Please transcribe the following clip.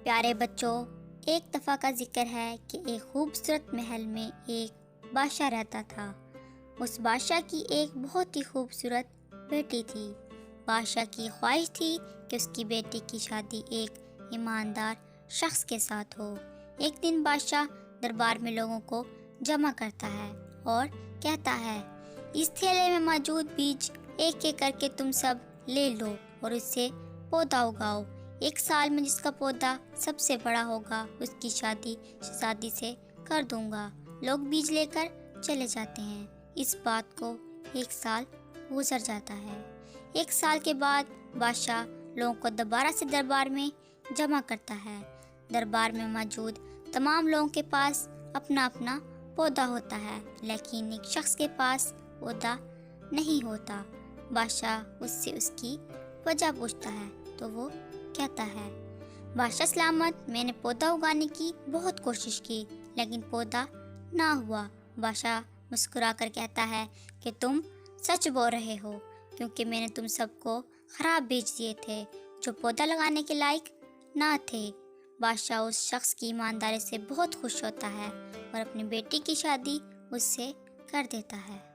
پیارے بچوں، ایک دفعہ کا ذکر ہے کہ ایک خوبصورت محل میں ایک بادشاہ رہتا تھا۔ اس بادشاہ کی ایک بہت ہی خوبصورت بیٹی تھی۔ بادشاہ کی خواہش تھی کہ اس کی بیٹی کی شادی ایک ایماندار شخص کے ساتھ ہو۔ ایک دن بادشاہ دربار میں لوگوں کو جمع کرتا ہے اور کہتا ہے، اس تھیلے میں موجود بیج ایک ایک کر کے تم سب لے لو اور اس سے پودا اگاؤ۔ ایک سال میں جس کا پودا سب سے بڑا ہوگا اس کی شادی شہزادی سے کر دوں گا۔ لوگ بیج لے کر چلے جاتے ہیں۔ اس بات کو ایک سال گزر جاتا ہے۔ ایک سال کے بعد بادشاہ لوگوں کو دوبارہ سے دربار میں جمع کرتا ہے۔ دربار میں موجود تمام لوگوں کے پاس اپنا اپنا پودا ہوتا ہے، لیکن ایک شخص کے پاس پودا نہیں ہوتا۔ بادشاہ اس سے اس کی وجہ پوچھتا ہے تو وہ کہتا ہے، بادشاہ سلامت، میں نے پودا اگانے کی بہت کوشش کی لیکن پودا نہ ہوا۔ بادشاہ مسکرا کر کہتا ہے کہ تم سچ بول رہے ہو، کیونکہ میں نے تم سب کو خراب بیج دیے تھے جو پودا لگانے کے لائق نہ تھے۔ بادشاہ اس شخص کی ایمانداری سے بہت خوش ہوتا ہے اور اپنی بیٹی کی شادی اس سے کر دیتا ہے۔